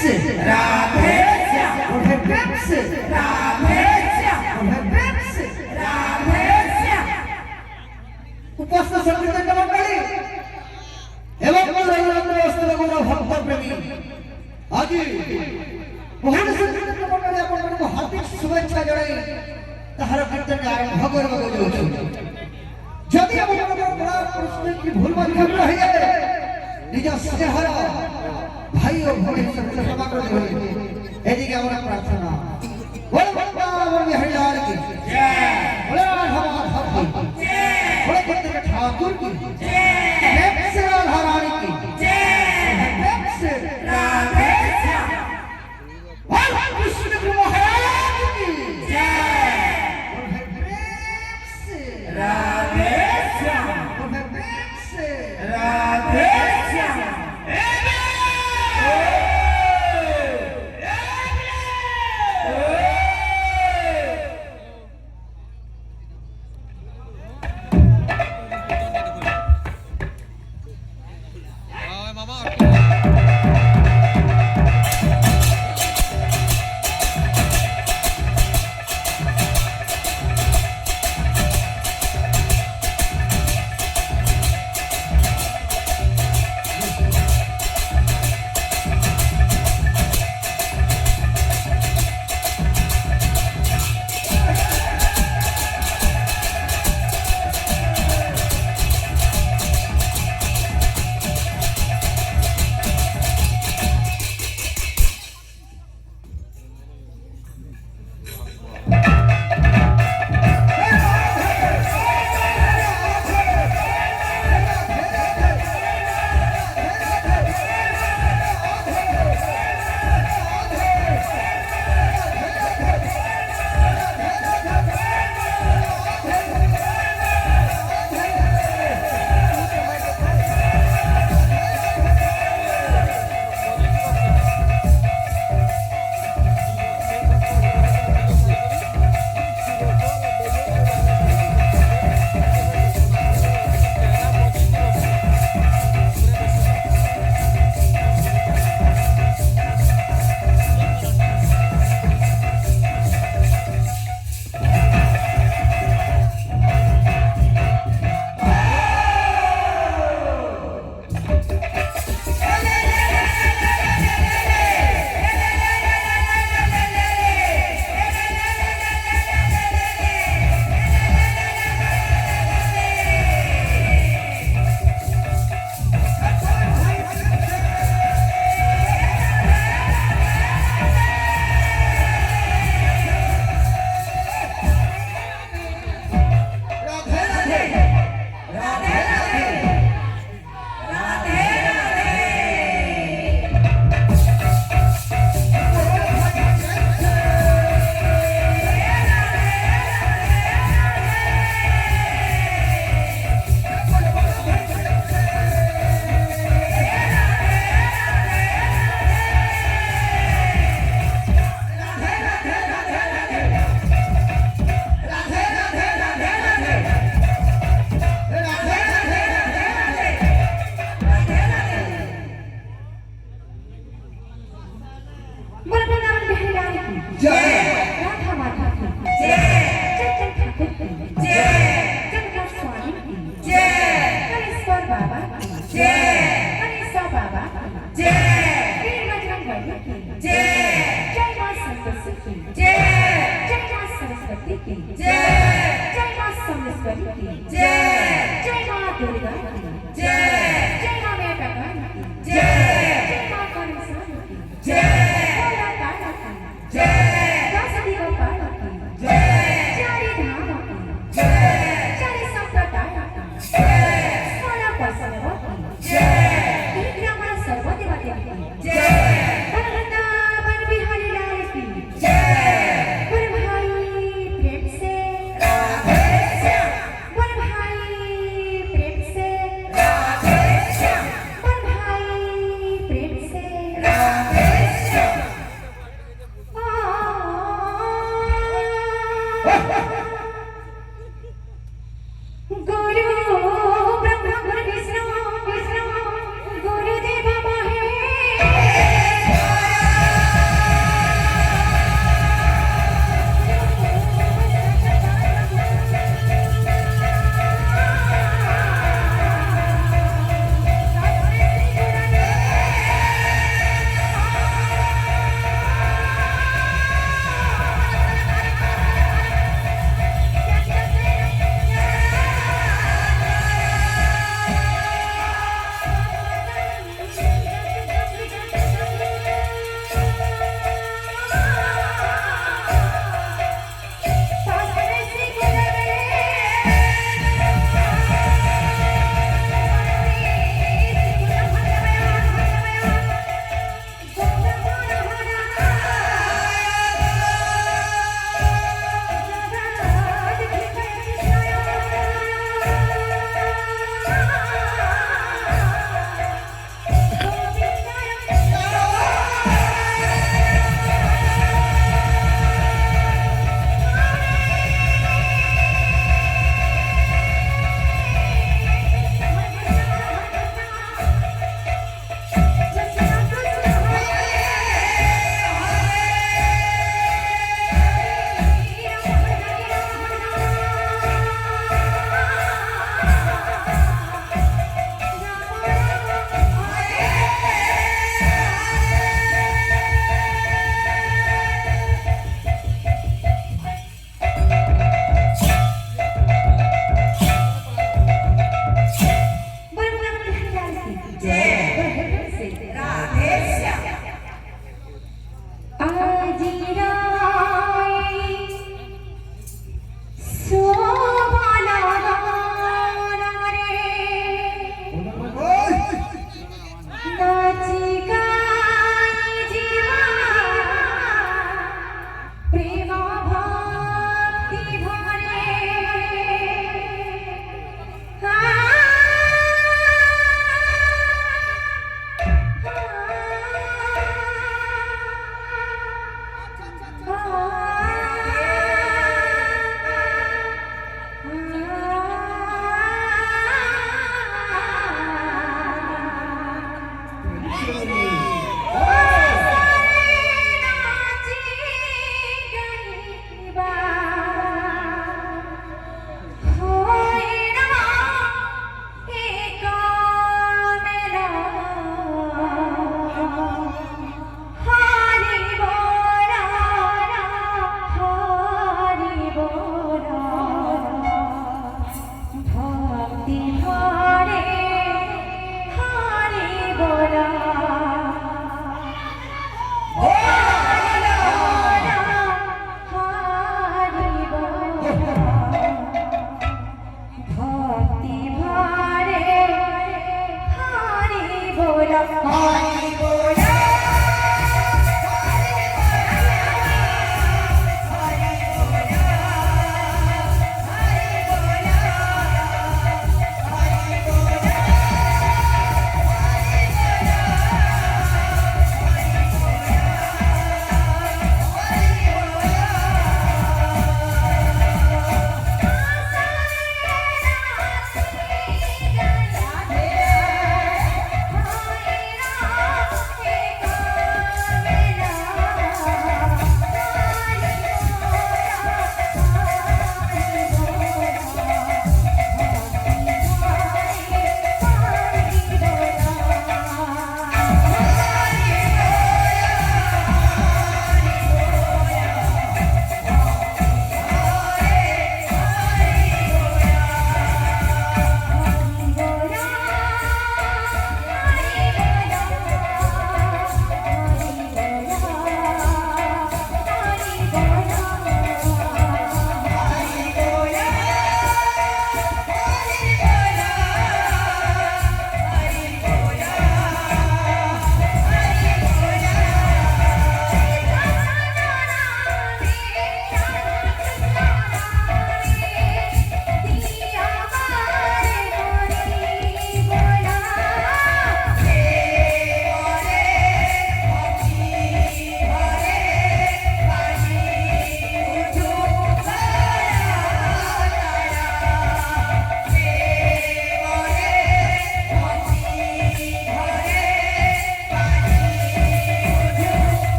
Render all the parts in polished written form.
से राधे श्याम उठे प्रेम से राधे श्याम उठे प्रेम से राधे श्याम उपस्थित संगीत मंडली एवं भक्त प्रेमी आज महान संगीत मंडली आपको हार्दिक शुभेच्छा जणाई ताहार कीर्तन आरंभ करबाक जाउछु जदि आपनकर बड़ा प्रश्न की भूल व्याख्या रहि जाए निज स्नेहर भाई और भौणी सबके क्षमा कर देबे एदिके हमरा प्रार्थना बोल बाबा बिहारी लाल की जय बोले राधा माधव की जय बोले कीर्तन ठाकुर की जय प्रेम से राधा रानी की जय प्रेम से राधे श्याम बोल कृष्ण महाराज की जय बोले प्रेम से राधे श्याम बोले प्रेम से राधे श्याम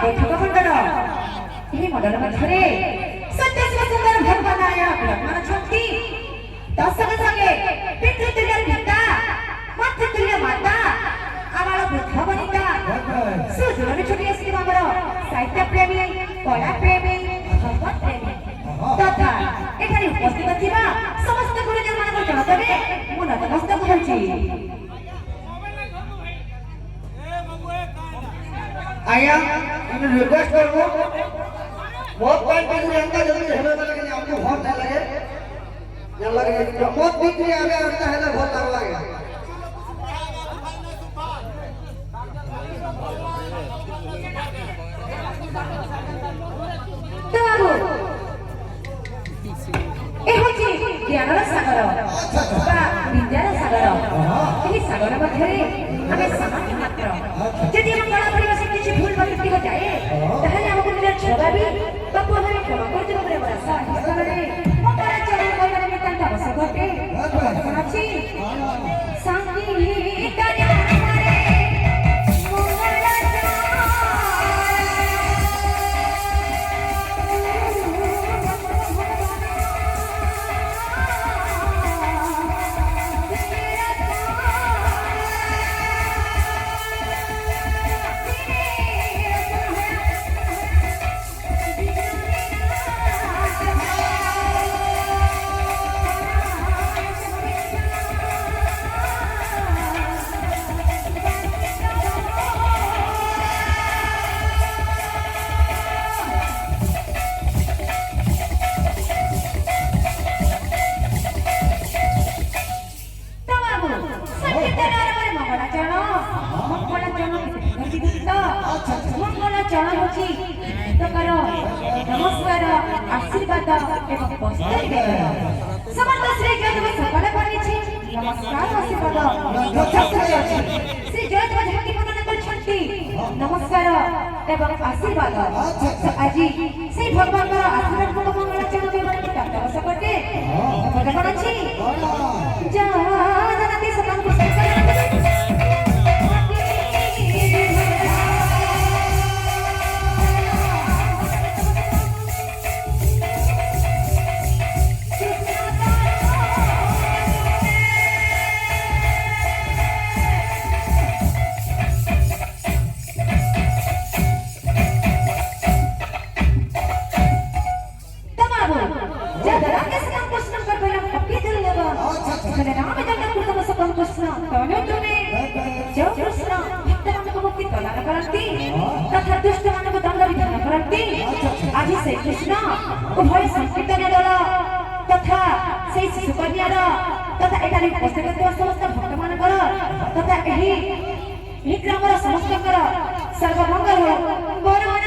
ବୈଠକ ମଣ୍ଡଳ ଏହି ମଣ୍ଡଳ ମଧ୍ୟରେ ସତ୍ୟ ସୁନ୍ଦର ଭଗବାନ ବିରାଜମାନ ଅଛନ୍ତି। ଦର୍ଶକ ସଙ୍ଗେ ପିତୃତୁଲ୍ୟ ପିତା ମାତୃତୁଲ୍ୟ ମାତା ଆମର ବୃଦ୍ଧ ବନିତା ସୁଦୂରରୁ ଛୁଟି ଆସିଥିବା ଆମର ସାହିତ୍ୟ ପ୍ରେମୀ କଳା ପ୍ରେମୀ ଭଗବତ ପ୍ରେମୀ ତଥା ଏଠାରେ ଉପସ୍ଥିତ ଥିବା ସମସ୍ତ ଗୁରୁଜନମାନଙ୍କ ଜଣକରେ ମୁଁ ନତମସ୍ତକ ହେଉଛି। आया इन रिक्वेस्ट करबो बहुत टाइम पे अंता जल्दी हेलो लगे हमको बहुत अच्छा लगे न लगे बहुत बिक्री आगे अंता है ना बहुत अच्छा लगे तो बाबू ए होची ज्ञानर सागर बा विद्यार सागर ଏହି ସାଗର ମଧ୍ୟରେ ଆମେ ସାମାନ୍ୟ ମାତ୍ର ଯଦି ଆମ କଳା ପରିବେଶ କିଛି ଭୁଲ ତ୍ରୁଟି ହୋଇଯାଏ ତାହେଲେ ଆମକୁ ନିଜର ଛୁଆବି ବା ପୁଅ ଭାଇ କ୍ଷମା କରିଦେବ ବୋଲି ଆମର ଆଶା। ଏହି ସମୟରେ ମୋ ପରାଚରଣ କରିବାର ନିତାନ୍ତ ଆବଶ୍ୟକ ଅଟେ। କଣ ଅଛି ଶାନ୍ତି नमस्कार आशीर्वाद एवं समस्त श्री जय सकल बनी नमस्कार आशीर्वाद श्री जय जहां वर्णन करछंती नमस्कार एवं आशीर्वाद आज से भगवान आशीर्वाद को मंगलाचरण देवर नितांत आवश्यक अटे। भगवान अछि जानते सकल को आज से कृष्ण उभय संकीर्तन दल तथा से शिशुकन्यार तथा एठारे उपस्थित समस्त भक्त मानकर तथा एही ग्रामर समस्त सर्वमंगल हो।